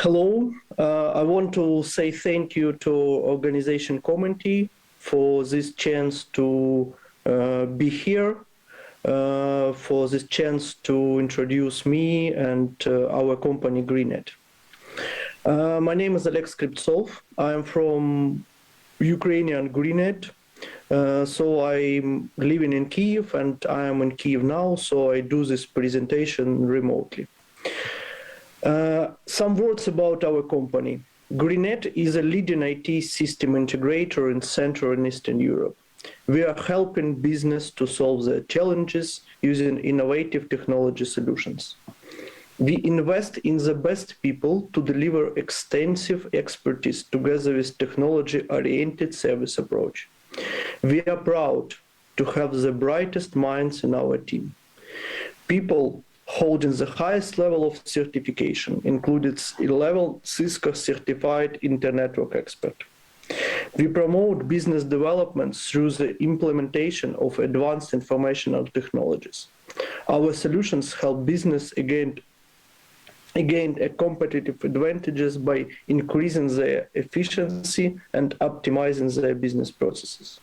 Hello, I want to say thank you to organization committee for this chance to be here, for this chance to introduce me and our company GREENNET. My name is Alex Skriptsov. I am from Ukrainian GREENNET. So I'm living in Kyiv and I am in Kyiv now, so I do this presentation remotely. Some words about our company. GREENNET is a leading IT system integrator in Central and Eastern Europe. We are helping business to solve their challenges using innovative technology solutions. We invest in the best people to deliver extensive expertise together with technology-oriented service approach. We are proud to have the brightest minds in our team. People holding the highest level of certification, including level Cisco certified Internetwork expert. We promote business development through the implementation of advanced informational technologies. Our solutions help business gain a competitive advantages by increasing their efficiency and optimizing their business processes.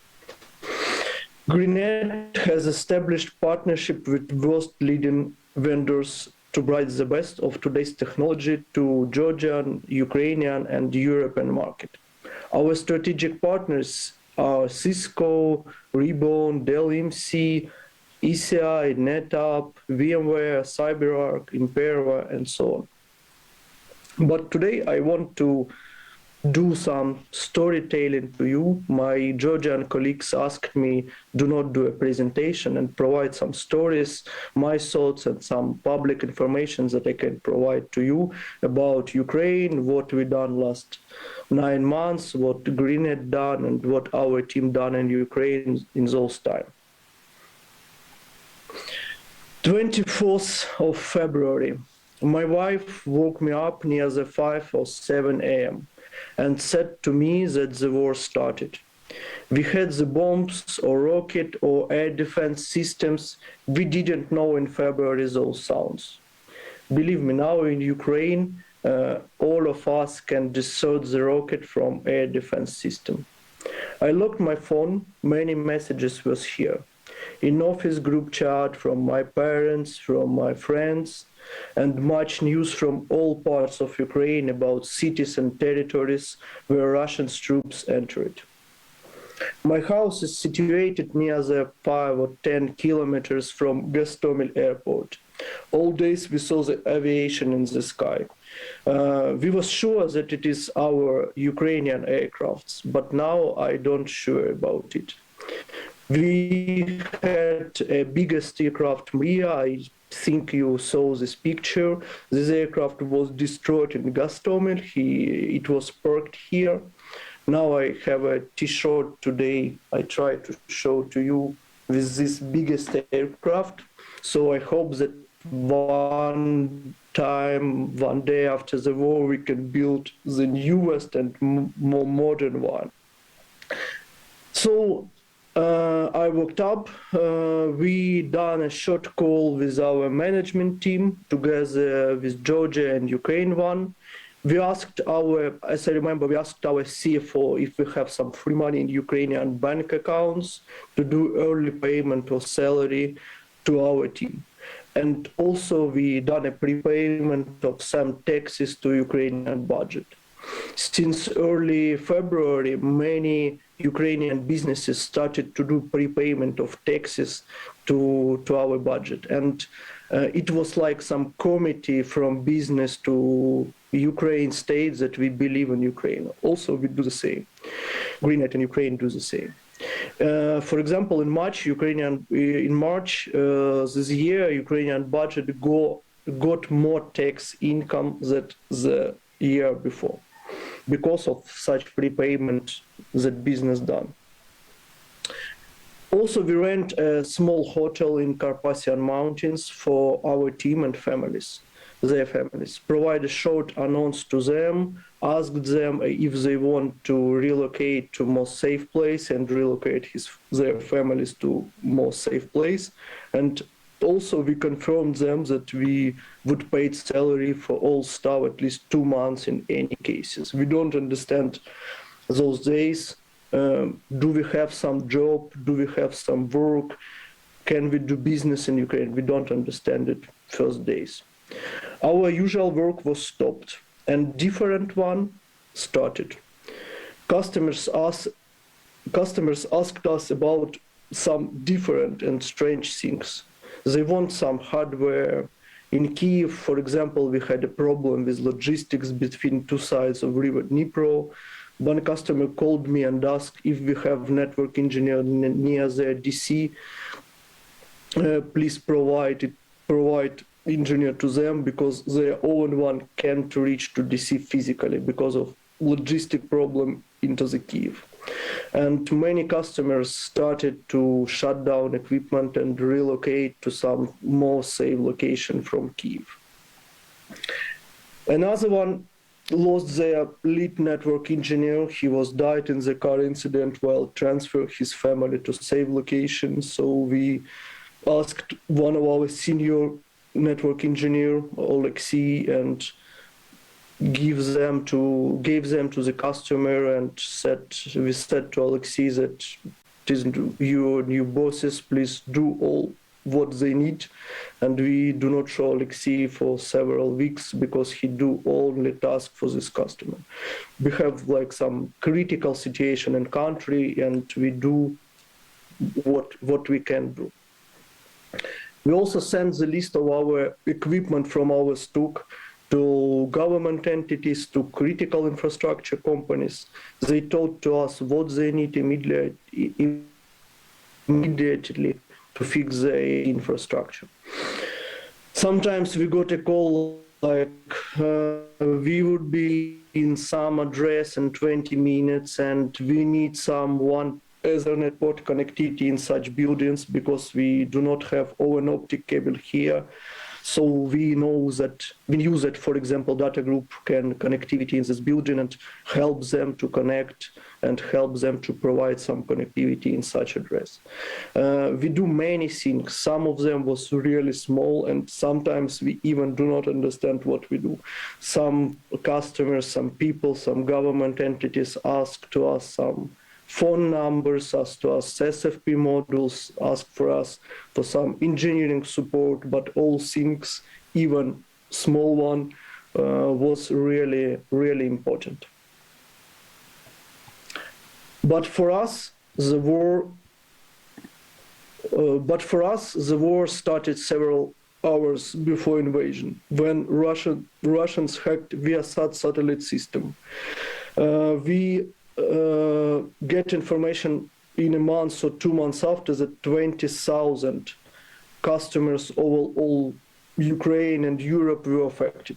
GREENNET has established partnership with world leading vendors to bring the best of today's technology to Georgian, Ukrainian, and European market. Our strategic partners are Cisco, Rebound, Dell EMC, ECI, NetApp, VMware, CyberArk, Imperva, and so on. But today I want to do some storytelling to you. My Georgian colleagues asked me do not do a presentation and provide some stories, my thoughts and some public information that I can provide to you about Ukraine, what we done last 9 months, what GREENNET done and what our team done in Ukraine in those time. 24th of February, my wife woke me up near the 5 or 7 a.m. and said to me that the war started. We had the bombs or rocket or air defense systems. We didn't know in February those sounds. Believe me, now in Ukraine, all of us can discern the rocket from air defense system. I looked my phone, many messages was here. In office group chat from my parents, from my friends, and much news from all parts of Ukraine about cities and territories where Russian troops entered. My house is situated near the 5 or 10 kilometers from Gostomel airport. All days we saw the aviation in the sky. We were sure that it is our Ukrainian aircrafts, but now I don't sure about it. We had a biggest aircraft, Mria. I think you saw this picture. This aircraft was destroyed in Gostomel. It was parked here. Now I have a T-shirt today. I try to show to you with this biggest aircraft. So I hope that one day after the war, we can build the newest and more modern one. So I woke up, we done a short call with our management team together with Georgia and Ukraine one. We asked as I remember, we asked our CFO if we have some free money in Ukrainian bank accounts to do early payment of salary to our team. And also we done a prepayment of some taxes to Ukrainian budget. Since early February, many Ukrainian businesses started to do prepayment of taxes to our budget. And it was like some committee from business to Ukraine states that we believe in Ukraine. Also, we do the same. GREENNET and Ukraine do the same. For example, in March this year, Ukrainian budget got more tax income than the year before, because of such prepayment that business done. Also, we rent a small hotel in Carpathian Mountains for our team and their families. Provide a short announce to them, ask them if they want to relocate to more safe place and relocate their families to more safe place. And also we confirmed them that we would pay salary for all staff at least 2 months in any cases. We don't understand those days. Do we have some job? Do we have some work? Can we do business in Ukraine? We don't understand it first days. Our usual work was stopped and different one started. Customers asked us about some different and strange things. They want some hardware. In Kyiv, for example, we had a problem with logistics between two sides of River Dnipro. One customer called me and asked if we have network engineer near their DC. Please provide engineer to them because their own one can't reach to DC physically because of logistic problem into the Kyiv. And many customers started to shut down equipment and relocate to some more safe location from Kyiv. Another one lost their lead network engineer. He was died in the car incident while transferring his family to safe location. So we asked one of our senior network engineer, Alexei, and gave them to the customer and we said to Alexei that it isn't your new bosses, please do all what they need. And we do not show Alexei for several weeks because he do only task for this customer. We have like some critical situation in country and we do what we can do. We also send the list of our equipment from our stock to government entities, to critical infrastructure companies. They told to us what they need immediately to fix their infrastructure. Sometimes we got a call like we would be in some address in 20 minutes and we need some one Ethernet port connectivity in such buildings because we do not have own optic cable here. So we knew that, for example, DATAGROUP can connectivity in this building and help them to connect and help them to provide some connectivity in such address. We do many things. Some of them was really small and sometimes we even do not understand what we do. Some customers, some people, some government entities ask to us some phone numbers, ask to us SFP modules, ask for us for some engineering support, but all things, even small one, was really, really important. But for us, the war started several hours before invasion, when Russians hacked Viasat satellite system. We get information in a month or 2 months after that 20,000 customers all Ukraine and Europe were affected,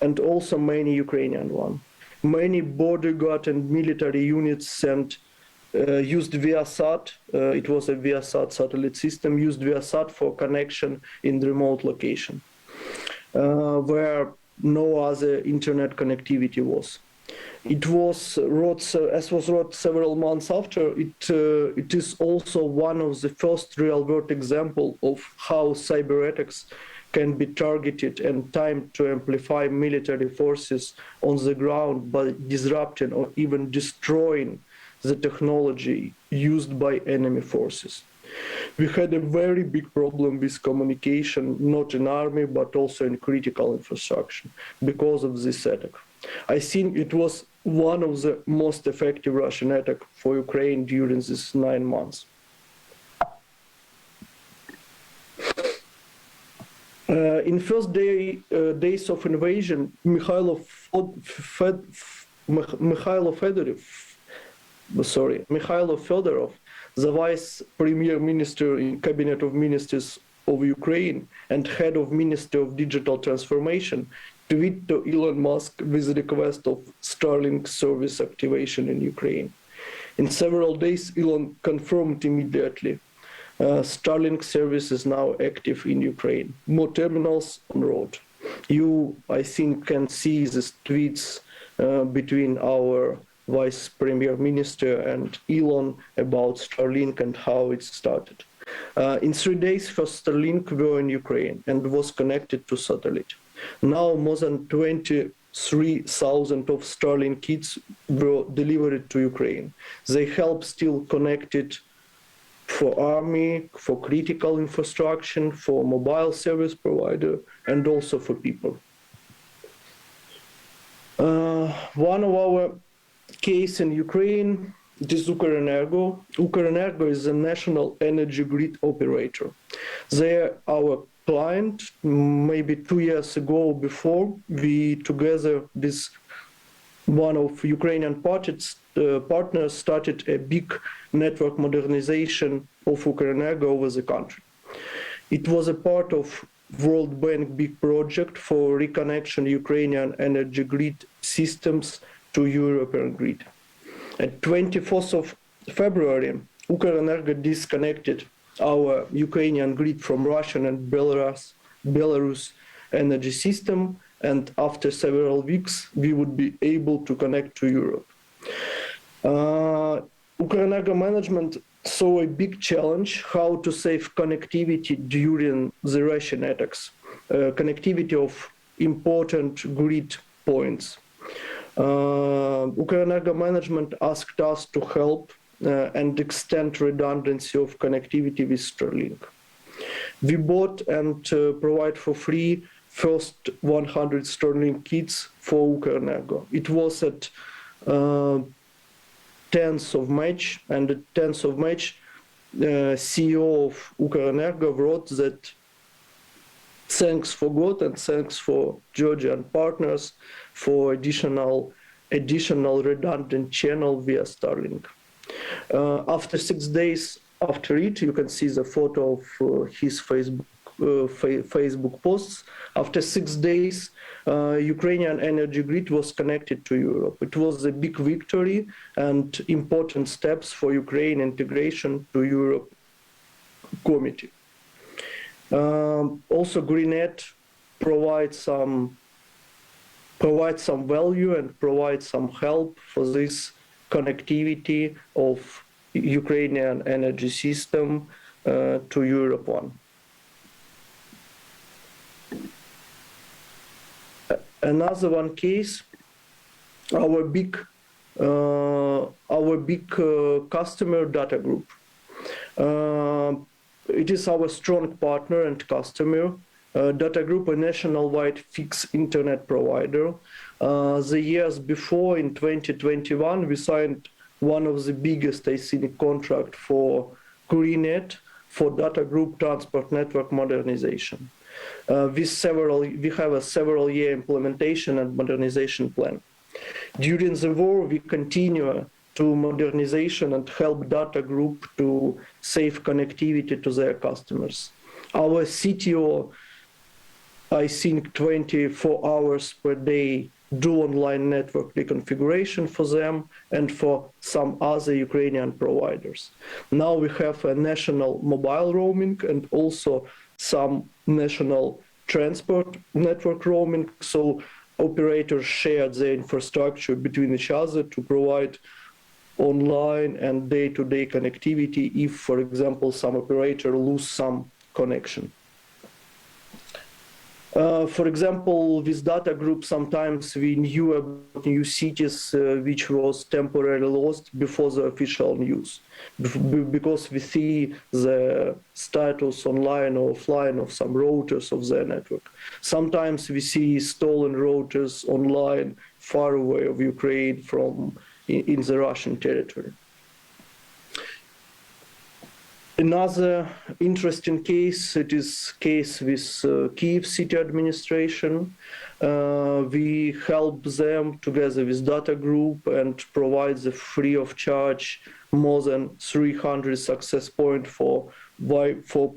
and also many Ukrainian one. Many bodyguard and military units used Viasat. It was a Viasat satellite system, used Viasat for connection in the remote location, where no other internet connectivity was. It was wrote several months after. It is also one of the first real-world example of how cyber attacks can be targeted and timed to amplify military forces on the ground by disrupting or even destroying the technology used by enemy forces. We had a very big problem with communication, not in army, but also in critical infrastructure because of this attack. I think it was one of the most effective Russian attacks for Ukraine during these 9 months. In first days of invasion, Mikhailo Fedorov, the Vice Premier Minister in Cabinet of Ministers of Ukraine and Head of Ministry of Digital Transformation, tweet to Elon Musk with a request of Starlink service activation in Ukraine. In several days, Elon confirmed immediately Starlink service is now active in Ukraine. More terminals on road. You, I think, can see these tweets between our Vice Premier Minister and Elon about Starlink and how it started. In 3 days, first Starlink were in Ukraine and was connected to satellite. Now more than 23,000 of Starlink kits were delivered to Ukraine. They help still connected for army, for critical infrastructure, for mobile service provider, and also for people. One of our case in Ukraine, it is Ukrenergo. Ukrenergo is a national energy grid operator. They are our client. Maybe 2 years ago, before we together with one of Ukrainian partners started a big network modernization of Ukrenergo over the country. It was a part of World Bank big project for reconnection Ukrainian energy grid systems to European grid. At 24th of February, Ukrenergo disconnected our Ukrainian grid from Russian and Belarus energy system, and after several weeks, we would be able to connect to Europe. Ukrenergo management saw a big challenge how to save connectivity during the Russian attacks, connectivity of important grid points. Ukrenergo management asked us to help and extend redundancy of connectivity with Starlink. We bought and provide for free first 100 Starlink kits for Ukrenergo. It was at 10th of March, and the 10th of March, CEO of Ukrenergo wrote that thanks for God and thanks for Georgian partners for additional redundant channel via Starlink. After 6 days after it, you can see the photo of his Facebook posts. After 6 days, Ukrainian energy grid was connected to Europe. It was a big victory and important steps for Ukraine integration to Europe committee. Also, GREENNET provides some value and provides some help for this connectivity of Ukrainian energy system to Europe one. Another one case, our big customer DATAGROUP. It is our strong partner and customer. DATAGROUP, a nationwide fixed internet provider. The years before, in 2021, we signed one of the biggest, I think, contract for GREENNET for DATAGROUP transport network modernization. We have a several-year implementation and modernization plan. During the war, we continue to modernization and help DATAGROUP to save connectivity to their customers. Our CTO, I think 24 hours per day, do online network reconfiguration for them and for some other Ukrainian providers. Now we have a national mobile roaming and also some national transport network roaming, so operators share their infrastructure between each other to provide online and day-to-day connectivity if, for example, some operator lose some connection. For example, with DATAGROUP, sometimes we knew about new cities which was temporarily lost before the official news, because we see the status online or offline of some routers of their network. Sometimes we see stolen routers online far away of Ukraine from in the Russian territory. Another interesting case, it is case with Kyiv city administration. We help them together with DATAGROUP and provide the free of charge more than 300 success points for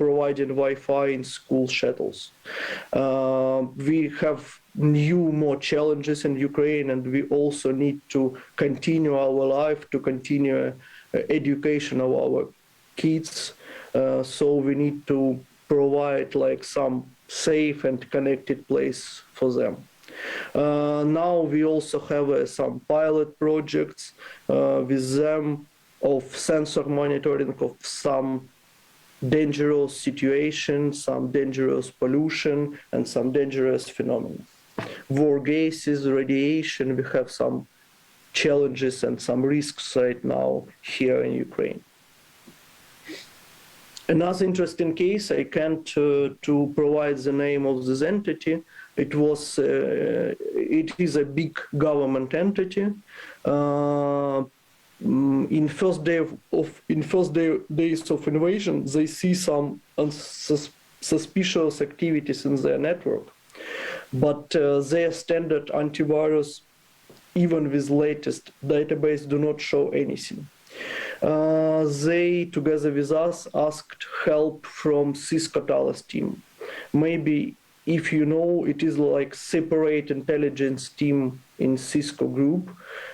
providing Wi-Fi in school shuttles. We have more challenges in Ukraine, and we also need to continue our life, to continue education of our kids, so we need to provide like some safe and connected place for them. Now we also have some pilot projects with them of sensor monitoring of some dangerous situation, some dangerous pollution, and some dangerous phenomena. War gases, radiation, we have some challenges and some risks right now here in Ukraine. Another interesting case, I can't to provide the name of this entity. It is a big government entity. In first days of invasion, they see some suspicious activities in their network, but their standard antivirus, even with latest database, do not show anything. They, together with us, asked help from Cisco Talos team. Maybe if you know, it is like separate intelligence team in Cisco group,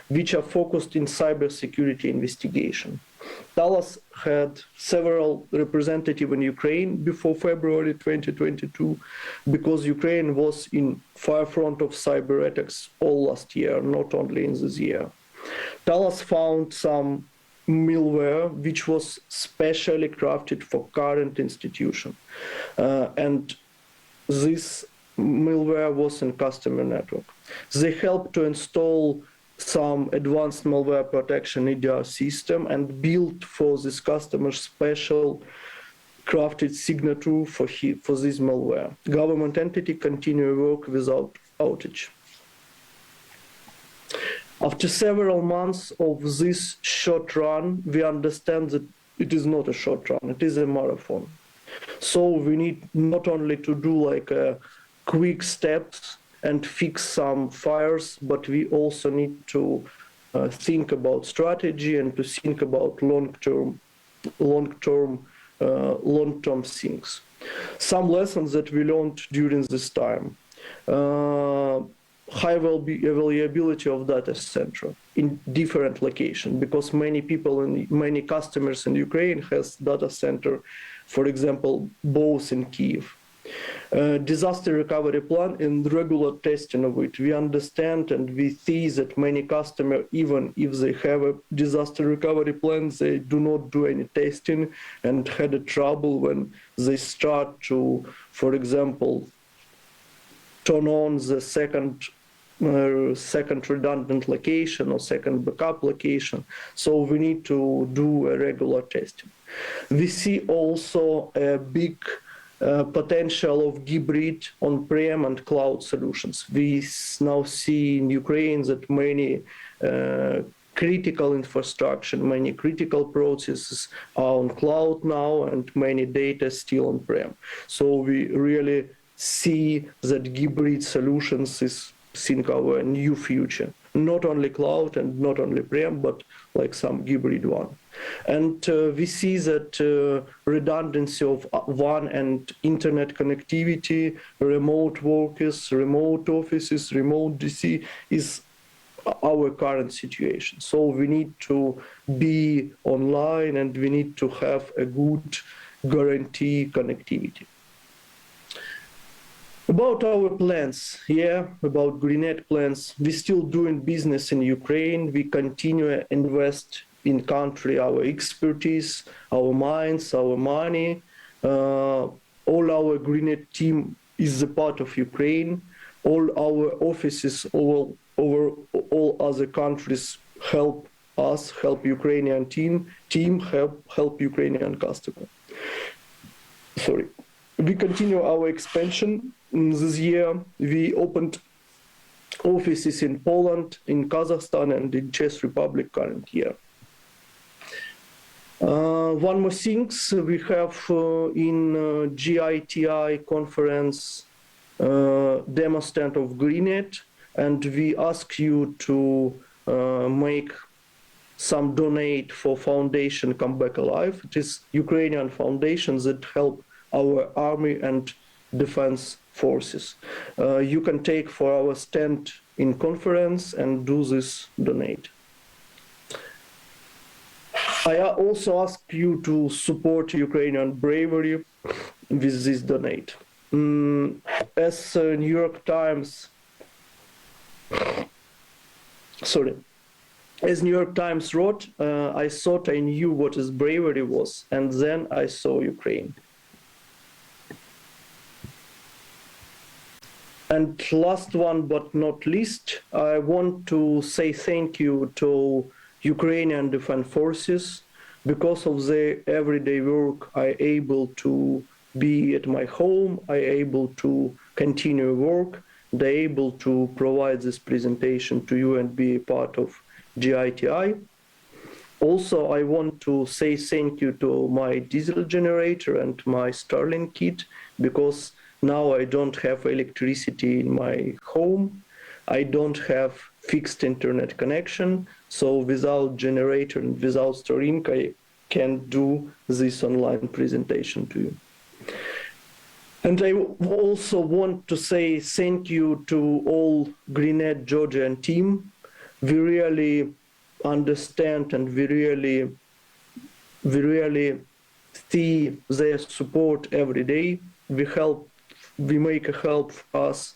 which are focused in cybersecurity investigation. Talos had several representatives in Ukraine before February 2022, because Ukraine was in forefront of cyber attacks all last year, not only in this year. Talos found some malware which was specially crafted for current institution, and this malware was in customer network. They helped to install some advanced malware protection EDR system and built for this customer special crafted signature for this malware. Government entity continue work without outage. After several months of this short run, we understand that it is not a short run, it is a marathon. So we need not only to do like a quick steps and fix some fires, but we also need to think about strategy and to think about long-term things. Some lessons that we learned during this time. High availability of data center in different locations, because many people and many customers in Ukraine has data center, for example, both in Kyiv. Disaster recovery plan and regular testing of it. We understand and we see that many customers, even if they have a disaster recovery plan, they do not do any testing and had a trouble when they start to, for example, turn on the second redundant location or second backup location. So we need to do a regular testing. We see also a big potential of hybrid on-prem and cloud solutions. We now see in Ukraine that many critical infrastructure, many critical processes are on cloud now, and many data still on-prem. So we really see that hybrid solutions is our new future. Not only cloud and not only prem, but like some hybrid one. And we see that redundancy of WAN and internet connectivity, remote workers, remote offices, remote DC is our current situation. So we need to be online and we need to have a good guarantee connectivity. About our plans, about GREENNET plans, we're still doing business in Ukraine. We continue to invest in country our expertise, our minds, our money. All our GREENNET team is a part of Ukraine. All our offices over all other countries help us, help Ukrainian team help Ukrainian customer. Sorry. We continue our expansion. This year, we opened offices in Poland, in Kazakhstan, and in Czech Republic current year. One more thing, we have in GITI conference demo stand of GREENNET, and we ask you to make some donate for foundation Come Back Alive. It is Ukrainian foundation that help our army and defense forces. You can take for our stand in conference and do this donate. I also ask you to support Ukrainian bravery with this donate. As New York Times, As New York Times wrote, I thought I knew what is bravery was, and then I saw Ukraine. And last one but not least, I want to say thank you to Ukrainian Defense Forces. Because of their everyday work, I'm able to be at my home, I'm able to continue work, they're able to provide this presentation to you and be a part of GITI. Also, I want to say thank you to my diesel generator and my Starlink kit, because now I don't have electricity in my home. I don't have fixed internet connection. So without generator and without Starlink, I can't do this online presentation to you. And I also want to say thank you to all GREENNET Georgian team. We really understand and we really see their support every day. We make a help us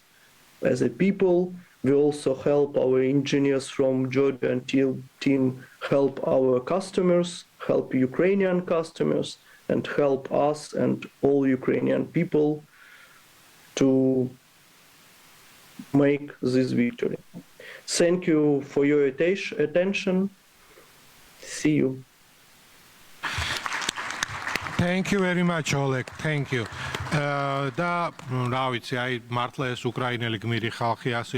as a people. We also help our engineers from Georgian team help our customers, help Ukrainian customers, and help us and all Ukrainian people to make this victory. Thank you for your attention. See you. Thank you very much, Oleg. Thank you. და რა ვიცი, აი მართლა ეს უკრაინელი გმირი ხალხი ასე